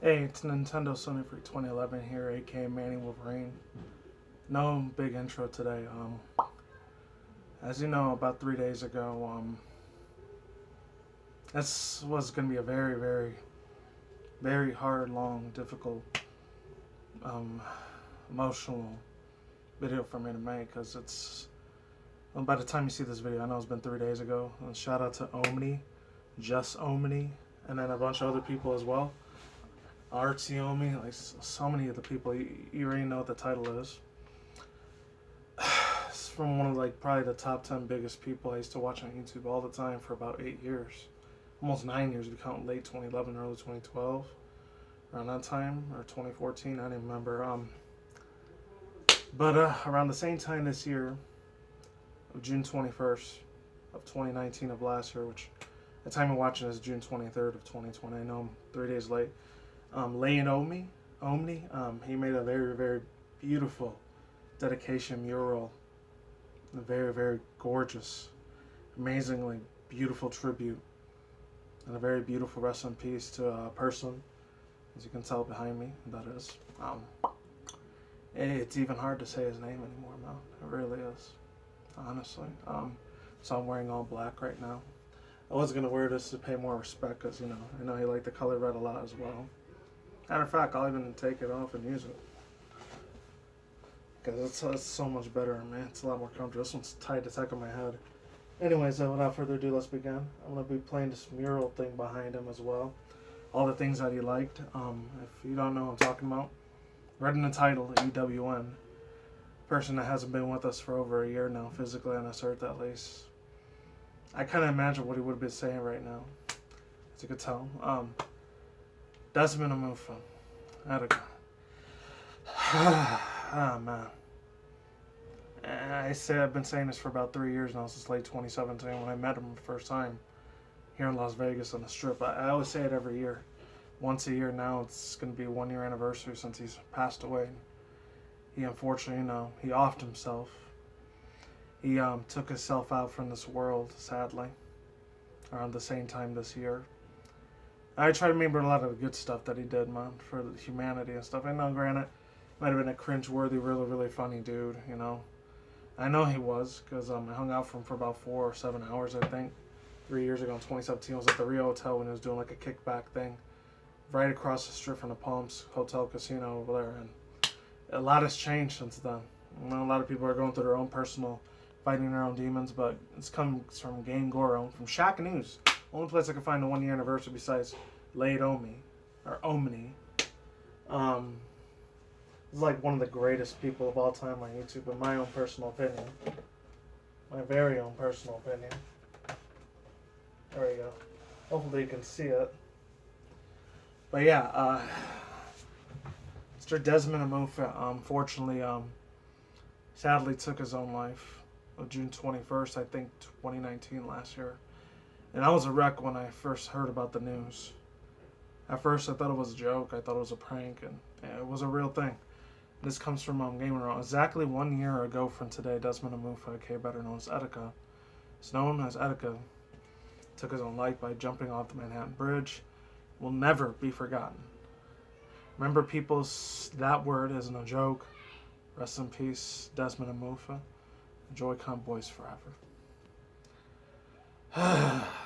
Hey, it's Nintendo Sony Freak 2011 here, aka Manny Wolverine. No big intro today. As you know, about 3 days ago, this was going to be a very, very, very hard, long, difficult, um, emotional video for me to make because it's. Well, by the time you see this video, I know it's been 3 days ago. And shout out to Omni, Just Omni, and then a bunch of other people as well. Artsiomi, like so many of the people, you already know what the title is. It's from one of probably the top 10 biggest people I used to watch on YouTube all the time for about 8 years, almost 9 years if you count late 2011, early 2012, around that time, or 2014, I don't even remember. But around the same time this year, of June 21st of 2019 of last year, which the time of watching is June 23rd of 2020. I know I'm 3 days late. Lane Omni, he made a very, very beautiful dedication mural. A very, very gorgeous, amazingly beautiful tribute. And a very beautiful rest in peace to a person, as you can tell behind me, that is. It's even hard to say his name anymore now. It really is, honestly. So I'm wearing all black right now. I was going to wear this to pay more respect because, I know he liked the color red a lot as well. Matter of fact, I'll even take it off and use it. Because it's so much better, man. It's a lot more comfortable. This one's tied to the back of my head. Anyways, without further ado, let's begin. I'm going to be playing this mural thing behind him as well. All the things that he liked. If you don't know what I'm talking about, read in the title, EWN. Person that hasn't been with us for over a year now, physically on this earth at least. I kind of imagine what he would have been saying right now, as you could tell. Desmond Amufa. Etika. Man. I've been saying this for about 3 years now, since late 2017 when I met him the first time here in Las Vegas on the Strip. I always say it every year. Once a year now, it's going to be a 1 year anniversary since he's passed away. He unfortunately, he offed himself. He took himself out from this world, sadly, around the same time this year. I try to remember a lot of the good stuff that he did, man, for humanity and stuff. I know, granted, might have been a cringe-worthy, really, really funny dude, I know he was, because I hung out for him for about 4 or 7 hours, I think. 3 years ago in 2017, I was at the Rio Hotel when he was doing like a kickback thing, right across the strip from the Palms Hotel Casino over there, and a lot has changed since then. A lot of people are going through their own personal, fighting their own demons, but it's comes from Game Goro, from Shaq News. Only place I can find the 1 year anniversary besides Late Omi, or Omni. He's like one of the greatest people of all time on YouTube, in my own personal opinion. My very own personal opinion. There we go. Hopefully you can see it. But yeah, Mr. Desmond Amufa, unfortunately, sadly took his own life on June 21st, I think, 2019, last year. And I was a wreck when I first heard about the news. At first, I thought it was a joke. I thought it was a prank, and it was a real thing. This comes from Gamer. Exactly 1 year ago from today, Desmond Amufa, aka better known as Etika, is known as Etika, took his own life by jumping off the Manhattan Bridge. Will never be forgotten. Remember, people, that word isn't a joke. Rest in peace, Desmond Amufa. Joy-Con boys forever.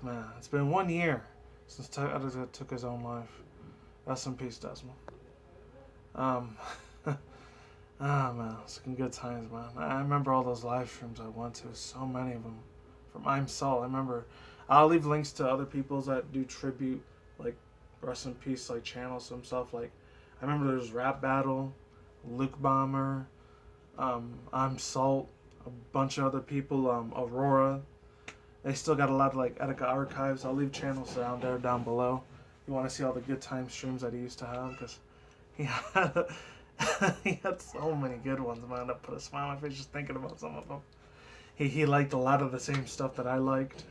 Man, it's been 1 year since Etika took his own life. Rest in peace, Desmond. Man, it's been good times, man. I remember all those live streams I went to, so many of them. From I'm Salt, I remember. I'll leave links to other people's that do tribute, like, rest in peace, like, channels to himself. Like, I remember there was Rap Battle, Luke Bomber, I'm Salt, a bunch of other people, Aurora. They still got a lot of, like, Etika archives. I'll leave channels down below. If you want to see all the good time streams that he used to have, because he had... he had so many good ones, man. That put a smile on my face just thinking about some of them. He liked a lot of the same stuff that I liked.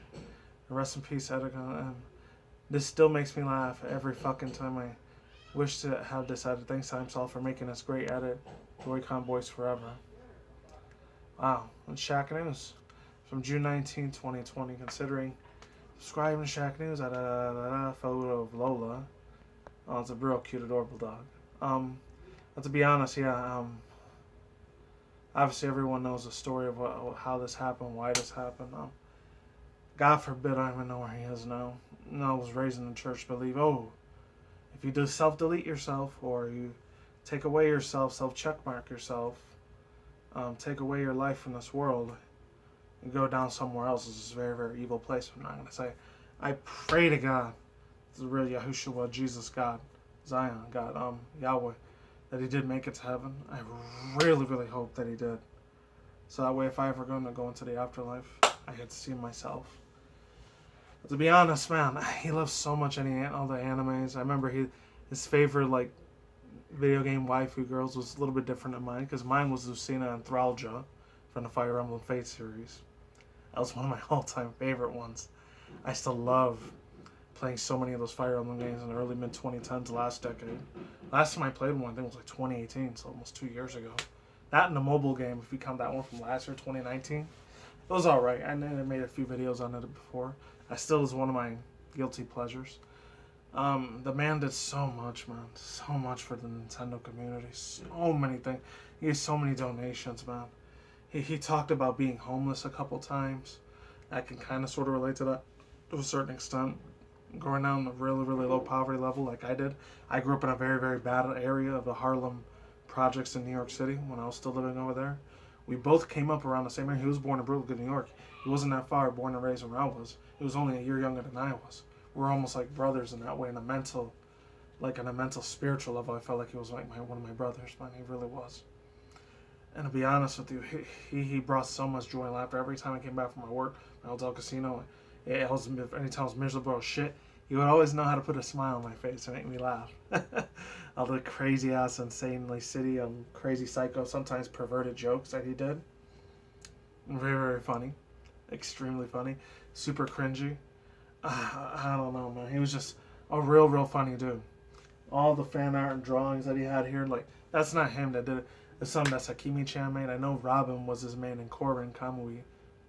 Rest in peace, Etika. And this still makes me laugh every fucking time I wish to have this edit. Thanks to himself for making this great edit. Joy-Con boys forever. Wow. And Shaq News from June 19, 2020. Considering subscribing to Shaq News, photo of Lola. Oh, it's a real cute, adorable dog. But to be honest, yeah, obviously everyone knows the story of how this happened, why this happened. God forbid I even know where he is now. I was raised in the church to believe, oh, if you do self-delete yourself or you take away yourself, self-checkmark yourself, take away your life from this world, and go down somewhere else, is a very, very evil place. I'm not going to say. I pray to God, the real Yahushua, Jesus, God, Zion, God, Yahweh, that he did make it to heaven. I really, really hope that he did. So that way, if I ever going to go into the afterlife, I get to see myself. But to be honest, man, he loves so much all the animes. I remember his favorite like video game waifu girls was a little bit different than mine, because mine was Lucina and Thralja from the Fire Emblem Fate series. That was one of my all-time favorite ones. I still love playing so many of those Fire Emblem games in the early mid-2010s, last decade. Last time I played one, I think it was like 2018, so almost 2 years ago. That and the mobile game, if you count that one from last year, 2019, it was alright. I made a few videos on it before. I still is one of my guilty pleasures. The man did so much, man. So much for the Nintendo community. So many things. He had so many donations, man. He talked about being homeless a couple times. I can kind of sort of relate to that to a certain extent. Growing down a really, really low poverty level like I did. I grew up in a very, very bad area of the Harlem projects in New York City when I was still living over there. We both came up around the same area. He was born in Brooklyn, New York. He wasn't that far born and raised where I was. He was only a year younger than I was. We're almost like brothers in that way, in a mental, spiritual level. I felt like he was like one of my brothers, man. He really was. And to be honest with you, he brought so much joy and laughter. Every time I came back from my work, my hotel casino, anytime I was miserable or shit, he would always know how to put a smile on my face and make me laugh. All the crazy ass, insanely city, crazy psycho, sometimes perverted jokes that he did. Very, very funny. Extremely funny. Super cringy. I don't know, man. He was just a real, real funny dude. All the fan art and drawings that he had here, like, that's not him that did it. It's something that Sakimi-chan made. I know Robin was his main and Corin Kamui,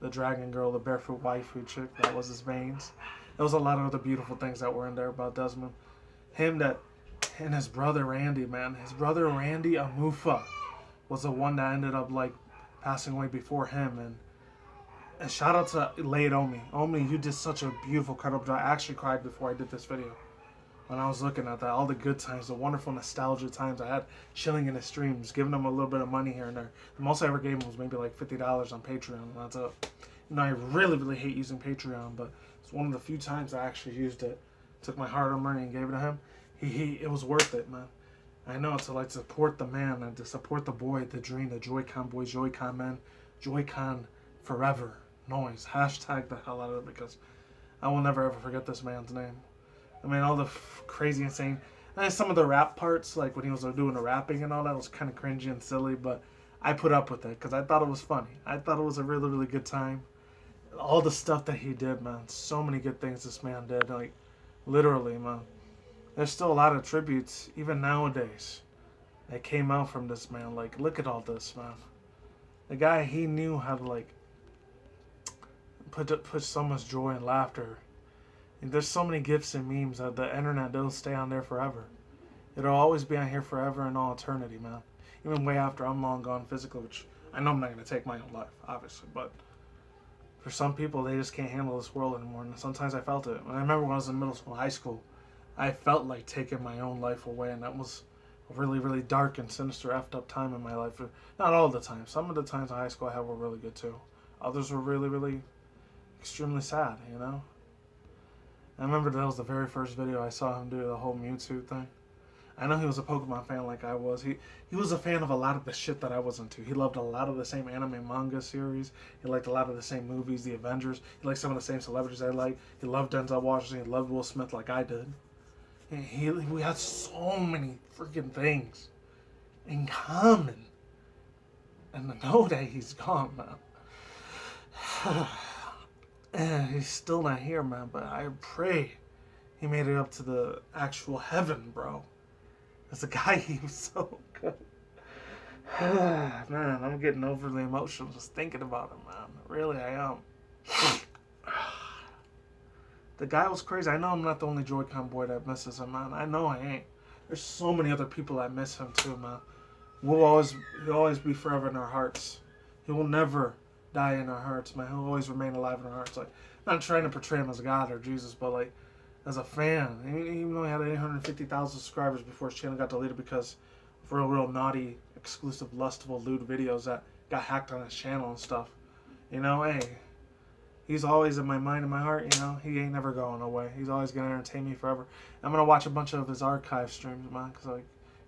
the dragon girl, the barefoot waifu chick, that was his veins. There was a lot of other beautiful things that were in there about Desmond. And his brother Randy, man. His brother Randy Amufa was the one that ended up, like, passing away before him. And shout out to late Omi. Omi, you did such a beautiful, credible job. I actually cried before I did this video. When I was looking at that, all the good times, the wonderful nostalgia times I had chilling in the streams, giving them a little bit of money here and there. The most I ever gave him was maybe like $50 on Patreon, and that's it. I really, really hate using Patreon, but it's one of the few times I actually used it. Took my hard-earned money and gave it to him. It was worth it, man. I know, to like support the man and to support the boy, the dream, the Joy-Con boys, Joy-Con men, Joy-Con forever. Noise. Hashtag the hell out of it, because I will never ever forget this man's name. I mean, all the crazy, insane, and some of the rap parts, like when he was doing the rapping and all that, was kind of cringy and silly, but I put up with it because I thought it was funny. I thought it was a really, really good time. All the stuff that he did, man. So many good things this man did. Like, literally, man. There's still a lot of tributes, even nowadays, that came out from this man. Like, look at all this, man. The guy, he knew how to, like, put so much joy and laughter. And there's so many gifs and memes that the internet, they'll stay on there forever. It'll always be on here forever and all eternity, man. Even way after I'm long gone physically, which I know I'm not going to take my own life, obviously, but for some people, they just can't handle this world anymore. And sometimes I felt it. I remember when I was in middle school, high school, I felt like taking my own life away, and that was a really, really dark and sinister, effed up time in my life. Not all the time. Some of the times in high school I had were really good too. Others were really, really extremely sad, you know? I remember that was the very first video I saw him do the whole Mewtwo thing. I know he was a Pokemon fan like I was. He was a fan of a lot of the shit that I was into. He loved a lot of the same anime manga series. He liked a lot of the same movies, the Avengers. He liked some of the same celebrities I like. He loved Denzel Washington. He loved Will Smith like I did. We had so many freaking things in common. And to know that he's gone, man. And he's still not here, man, but I pray he made it up to the actual heaven, bro. As a guy, he was so good. Man, I'm getting overly emotional just thinking about him, man. Really, I am. The guy was crazy. I know I'm not the only Joy-Con boy that misses him, man. I know I ain't. There's so many other people that miss him too, man. He'll always be forever in our hearts. He will never die in our hearts, man. He'll always remain alive in our hearts. Like, not trying to portray him as God or Jesus, but like as a fan. Even though he had 850,000 subscribers before his channel got deleted because of real naughty, exclusive, lustful, lewd videos that got hacked on his channel and stuff. You know, hey, he's always in my mind and my heart, you know. He ain't never going away. He's always going to entertain me forever. I'm going to watch a bunch of his archive streams, man, because like,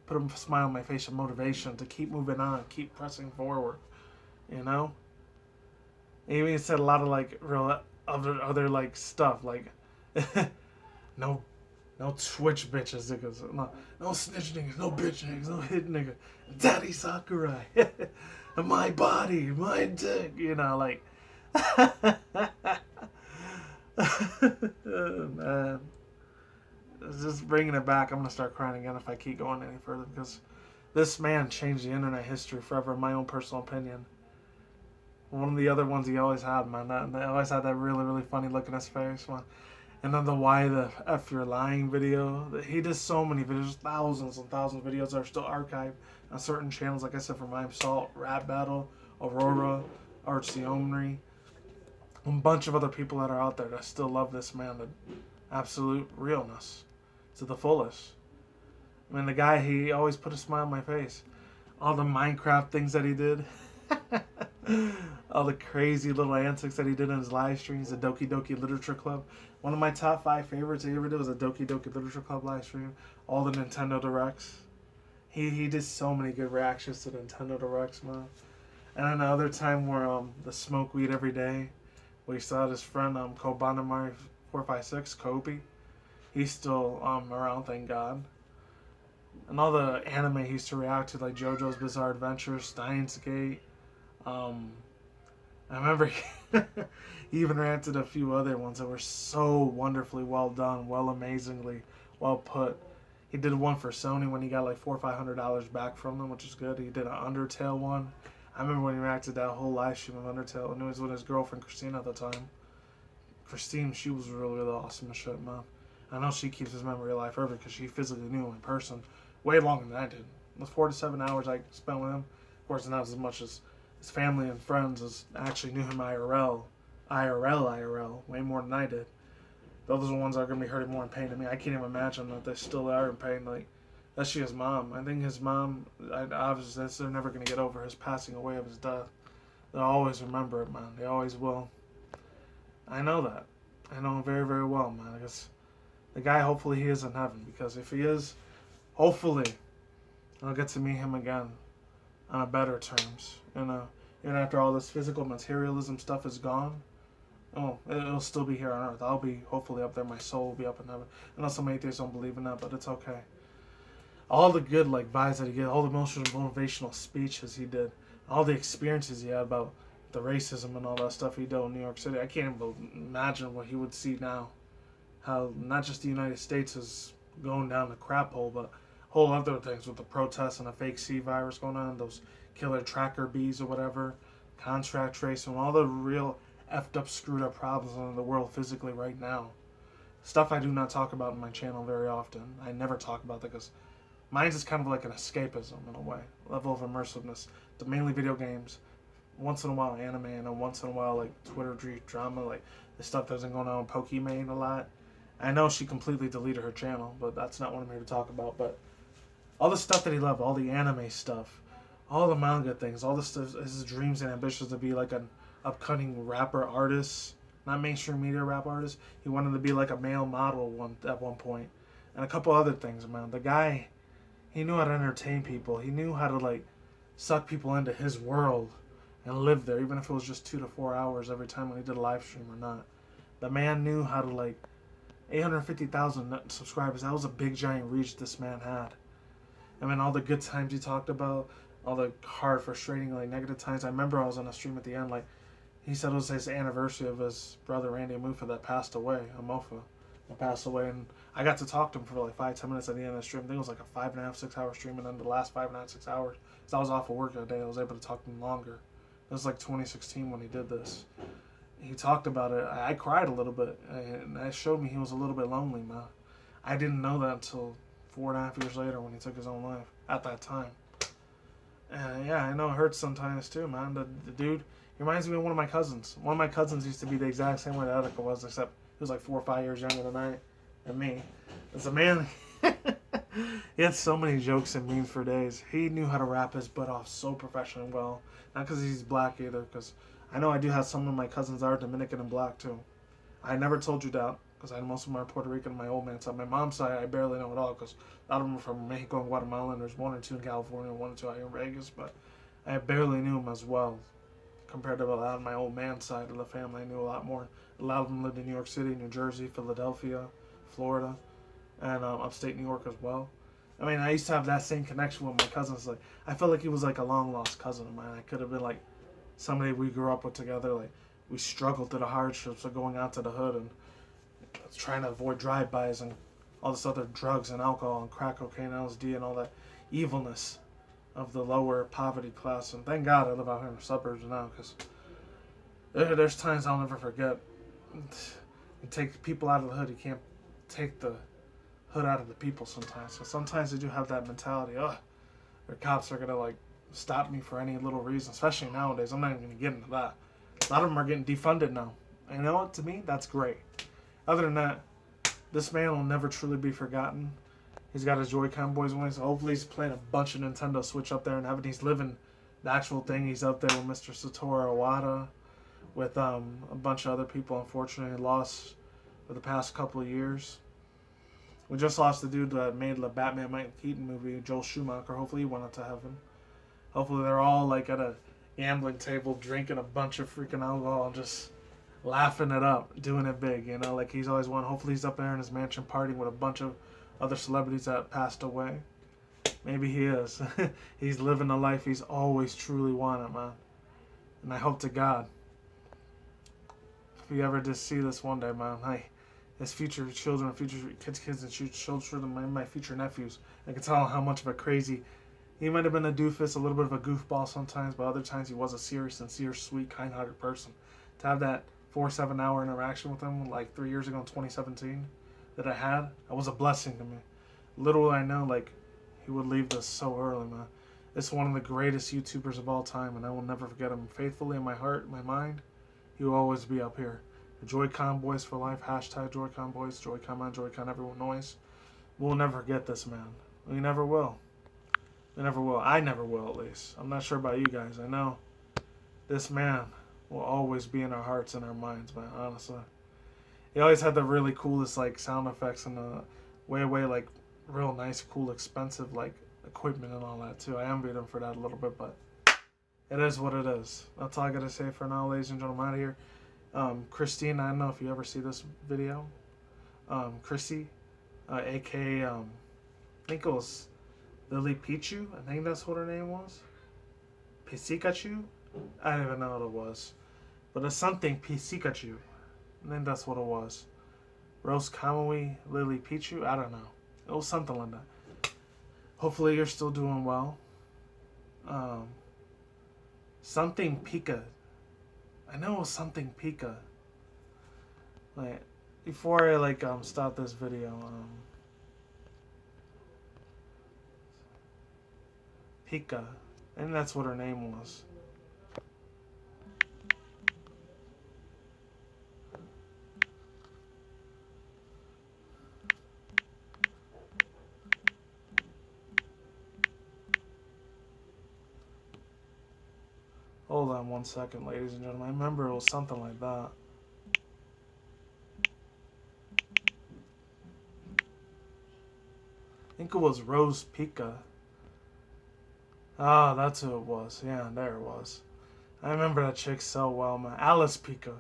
put a smile on my face of motivation to keep moving on, keep pressing forward, you know. He even said a lot of like real other like stuff, like no Twitch bitches, niggas, no snitch niggas, no bitch niggas, no hit nigga, Daddy Sakurai, my body, my dick, you know, like. Man, just bringing it back. I'm gonna start crying again if I keep going any further, because this man changed the internet history forever, in my own personal opinion. One of the other ones he always had, man, they always had that really funny look in his face, man. And then the why the F you're lying video. He does so many videos, thousands and thousands of videos that are still archived on certain channels, like I said, from I'm Salt, Rap Battle, Aurora, Arch the Omri, a bunch of other people that are out there that still love this man, the absolute realness to the fullest. I mean, the guy, he always put a smile on my face. All the Minecraft things that he did. All the crazy little antics that he did in his live streams. The Doki Doki Literature Club. One of my top 5 favorites he ever did was a Doki Doki Literature Club live stream. All the Nintendo Directs. He did so many good reactions to Nintendo Directs, man. And then the other time where the smoke weed every day. We saw his friend Kobanamari 456, Kobe. He's still around, thank God. And all the anime he used to react to, like JoJo's Bizarre Adventure, Steins Gate. I remember he even reacted to a few other ones that were so wonderfully well done, amazingly well put. He did one for Sony when he got like $400 or $500 back from them, which is good. He did an Undertale one. I remember when he reacted to that whole live stream of Undertale, and it was with his girlfriend Christine at the time. Christine, she was really awesome as shit, man. I know she keeps his memory alive forever because she physically knew him in person way longer than I did. The 4 to 7 hours I spent with him, of course, not as much as his family and friends as actually knew him IRL, way more than I did. Those are the ones that are going to be hurting more in pain to me. I can't even imagine that they still are in pain. Like, especially his mom. I think his mom, obviously, they're never going to get over his passing away of his death. They'll always remember it, man. They always will. I know that. I know him very, very well, man. Because the guy, hopefully, he is in heaven. Because if he is, hopefully, I'll get to meet him again on a better terms. You know, even after all this physical materialism stuff is gone, it'll still be here on earth. I'll be hopefully up there. My soul will be up in heaven. I know some atheists don't believe in that, but it's okay. All the good like vibes that he did, all the emotional, motivational speeches he did, all the experiences he had about the racism and all that stuff he did in New York City. I can't even imagine what he would see now. How not just the United States is going down the crap hole, but whole other things with the protests and the fake C virus going on, those killer tracker bees or whatever, contract tracing, all the real effed up, screwed up problems in the world physically right now. Stuff I do not talk about in my channel very often. I never talk about that because mine's is kind of like an escapism in a way, level of immersiveness. To mainly video games, once in a while anime, and then once in a while like Twitter drama, like the stuff that's been going on with Pokimane a lot. I know she completely deleted her channel, but that's not what I'm here to talk about. But all the stuff that he loved, all the anime stuff, all the manga things, all the stuff, his dreams and ambitions to be like an upcoming rapper artist, not mainstream media rap artist. He wanted to be like a male model at one point, and a couple other things, man. The guy, he knew how to entertain people. He knew how to like suck people into his world and live there, even if it was just 2 to 4 hours every time when he did a live stream or not. The man knew how to like 850,000 subscribers. That was a big giant reach this man had. I mean, all the good times he talked about, all the hard, frustrating, like negative times. I remember I was on a stream at the end, like he said it was his anniversary of his brother Randy Amufa that passed away, that passed away, and I got to talk to him for like 5-10 minutes at the end of the stream. I think it was like a 5.5-6 hour stream, and then the last 5.5-6 hours, because I was off of work that day, I was able to talk to him longer. It was like 2016 when he did this. he talked about it. I cried a little bit, and that showed me he was a little bit lonely, man. I didn't know that until 4.5 years later when he took his own life at that time. And yeah, I know it hurts sometimes too, man. The dude, he reminds me of one of my cousins. One of my cousins used to be the exact same way that Etika was, except he was like 4 or 5 years younger than I and me. As a man, he had so many jokes and memes for days. He knew how to rap his butt off so professionally well. Not because he's black either, because I know I do have some of my cousins that are Dominican and black too. I never told you that, because I know most of them are Puerto Rican on my old man's side. My mom's side, I barely know at all, because a lot of them are from Mexico and Guatemala, and there's 1 or 2 in California, 1 or 2 out here in Vegas, but I barely knew them as well. Compared to a lot of my old man's side of the family, I knew a lot more. A lot of them lived in New York City, New Jersey, Philadelphia, Florida, and upstate New York as well. I mean, I used to have that same connection with my cousins. Like, I felt like he was like a long lost cousin of mine. I could have been like somebody we grew up with together. Like, we struggled through the hardships of going out to the hood and trying to avoid drive-bys and all this other drugs and alcohol and crack cocaine, LSD, and all that evilness of the lower poverty class. And thank God I live out here in the suburbs now, because there's times I'll never forget. You take people out of the hood, you can't take the hood out of the people sometimes. So sometimes they do have that mentality, their cops are gonna like stop me for any little reason, especially nowadays. I'm not even gonna get into that. A lot of them are getting defunded now. And you know what? To me, that's great. Other than that, this man will never truly be forgotten. He's got his Joy-Con boys with him, so hopefully he's playing a bunch of Nintendo Switch up there in heaven. He's living the actual thing. He's up there with Mr. Satoru Iwata, with a bunch of other people unfortunately lost for the past couple of years. We just lost the dude that made the Batman Mike Keaton movie, Joel Schumacher. Hopefully he went up to heaven. Hopefully they're all like at a gambling table drinking a bunch of freaking alcohol and just laughing it up, doing it big, you know, like he's always wanted. Hopefully he's up there in his mansion partying with a bunch of other celebrities that passed away. Maybe he is. He's living the life he's always truly wanted, man. And I hope to God, if you ever just see this one day, man, hey, his future children, future kids and future children, my future nephews, I can tell how much of a crazy, he might have been a doofus, a little bit of a goofball sometimes, but other times he was a serious, sincere, sweet, kind-hearted person. To have that 4 7-hour interaction with him like 3 years ago in 2017 that I had, that was a blessing to me. Little I know, like, he would leave this so early, man. It's one of the greatest YouTubers of all time, and I will never forget him. Faithfully in my heart, my mind, he will always be up here. The Joy-Con Boys for life, hashtag Joy-Con Boys, Joy-Con man, Joy-Con everyone noise. We'll never forget this man. We never will. We never will. I never will, at least. I'm not sure about you guys. I know this man will always be in our hearts and our minds, man, honestly. He always had the really coolest, like, sound effects and way, like, real nice, cool, expensive, like, equipment and all that, too. I envied him for that a little bit, but it is what it is. That's all I gotta say for now, ladies and gentlemen. I'm out of here. Christine, I don't know if you ever see this video. Chrissy, a.k.a. I think it was Lily Pichu. I think that's what her name was. Pikachu? I don't even know what it was. But it's something Pikachu. I think that's what it was. Rose Kamui, Lily Pichu? I don't know. It was something like that. Hopefully you're still doing well. Something Pika. I know it was something Pika. Like, before I like stop this video, Pika. I think that's what her name was. Hold on 1 second, ladies and gentlemen. I remember it was something like that. I think it was Rose Pika. Ah, that's who it was. Yeah, there it was. I remember that chick so well, man. Alice Pika.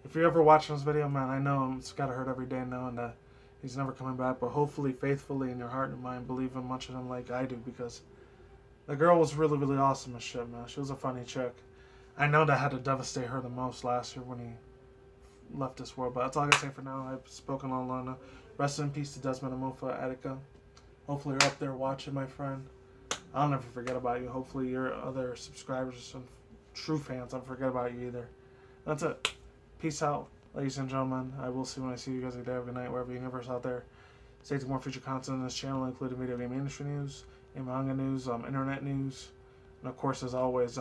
If you're ever watching this video, man, I know it's gotta hurt every day knowing that he's never coming back, but hopefully, faithfully, in your heart and mind, believe in much of him like I do, because the girl was really, really awesome as shit, man. She was a funny chick. I know that had to devastate her the most last year when he left this world, but that's all I gotta say for now. I've spoken on long enough. Rest in peace to Desmond and Mofa, Etika. Hopefully you're up there watching, my friend. I'll never forget about you. Hopefully your other subscribers and true fans don't forget about you either. That's it. Peace out, ladies and gentlemen. I will see when I see you guys today. Have a good night, wherever universe out there. Stay tuned for more future content on this channel, including video game industry news, and manga news, internet news, and of course, as always,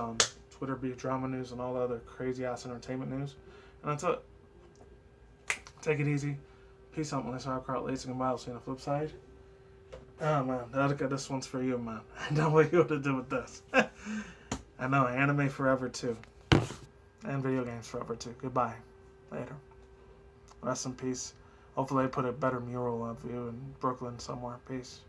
Twitter beef drama news and all the other crazy ass entertainment news. And that's it. Take it easy. Peace out, Melissa. I'll crowd lace and goodbye. I'll see you on the flip side. Oh man, Etika, this one's for you, man. I know what you want to do with this. I know, anime forever too. And video games forever too. Goodbye. Later. Rest in peace. Hopefully they put a better mural of you in Brooklyn somewhere. Peace.